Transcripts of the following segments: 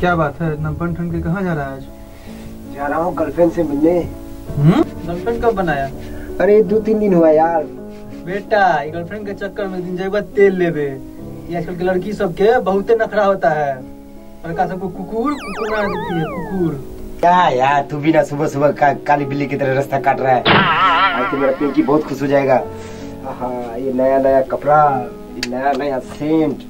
क्या बात है, इतना बन ठन के कहाँ जा रहा है आज? जा रहा हूँ गर्लफ्रेंड से मिलने। गर्लफ्रेंड कब बनाया? अरे 2-3 दिन हुआ यार। बेटा गर्लफ्रेंड के चक्कर में दिन जेबा तेल लेबे। ये आजकल की लड़की सब के बहुते नखरा होता है। लड़का सबको कुकुर कुकुर बना देती है, कुकुर। क्या यार, तू भी ना सुबह सुबह काली बिल्ली की तरह रास्ता काट रहा है। आज तो मेरा पिंकी बहुत खुश हो जाएगा। ये नया नया कपड़ा, ये नया नया सेंट।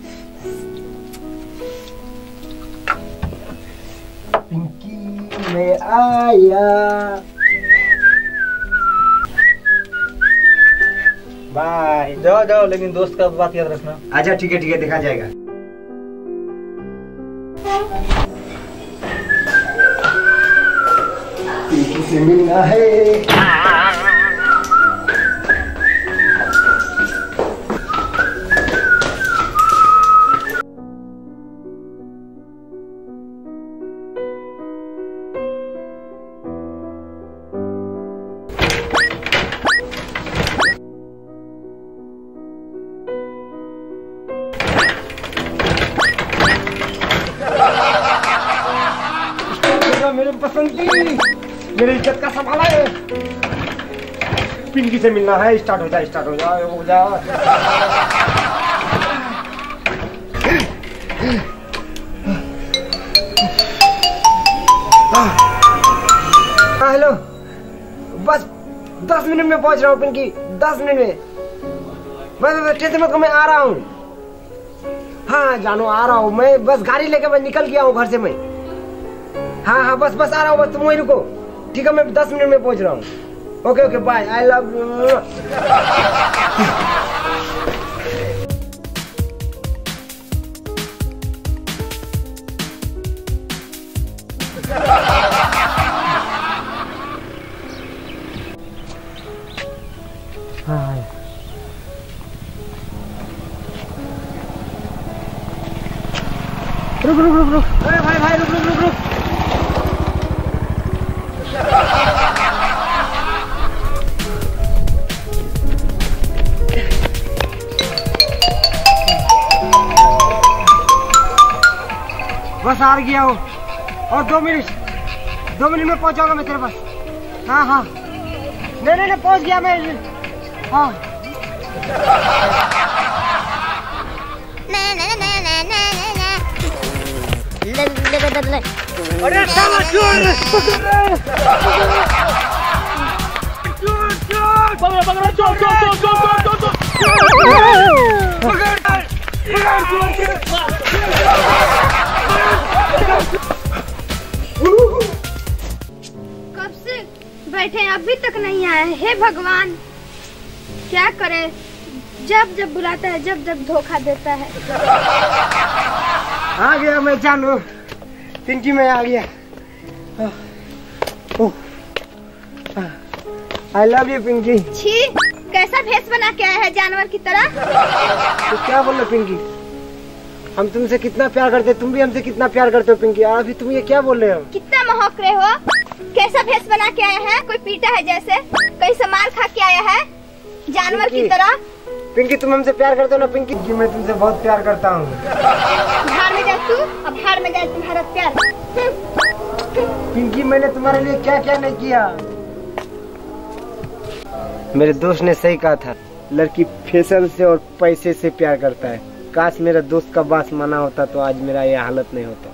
पिंकी मैं आया। बाय। जाओ जाओ, लेकिन दोस्त का बात याद रखना। अच्छा ठीक है देखा जाएगा। पिंकी से मिलना है। मेरे पसंदी, मेरी इज्जत का सवाल है। पिंकी से मिलना है। स्टार्ट हो जा। हेलो, बस 10 मिनट में पहुंच रहा हूँ पिंकी, 10 मिनट में। बस टेंशन मत, मैं आ रहा हूँ। हाँ जानू, आ रहा हूँ मैं। बस गाड़ी लेकर मैं निकल गया हूँ घर से मैं। हाँ बस आ रहा हूँ। बस तुम वहीं रुको, ठीक है? मैं 10 मिनट में पहुंच रहा हूँ। Okay bye, I love you. रुक। अरे भाई रुक। बस आ गया हूँ और 2 मिनट में पहुंचाऊंगा मैं तेरे पास। हाँ नहीं पहुंच गया मैं। हाँ अरे साला चोर कब से बैठे अभी तक नहीं आए? हे भगवान, क्या करे? जब बुलाता है, जब धोखा देता है। आ गया मैं जानू, पिंकी में आ गया। I love you Pinky. छी, कैसा भेष बना के आया है जानवर की तरह? तो क्या बोल रहे पिंकी? हम तुमसे कितना प्यार करते, तुम भी हमसे कितना प्यार करते हो पिंकी। अभी तुम ये क्या बोल रहे हो? कितना महक रहे हो? कैसा भेष बना के आया है? कोई पीटा है जैसे? कहीं से मार खा के आया है जानवर की तरह? पिंकी तुम हमसे प्यार करते हो ना पिंकी? मैं तुमसे बहुत प्यार करता हूँ। बाहर में जा तू, अब बाहर में जा तुम्हारा प्यार। पिंकी मैंने तुम्हारे लिए क्या क्या नहीं किया। मेरे दोस्त ने सही कहा था, लड़की फैशन से और पैसे से प्यार करता है। काश मेरा दोस्त का बात माना होता तो आज मेरा ये हालत नहीं होता।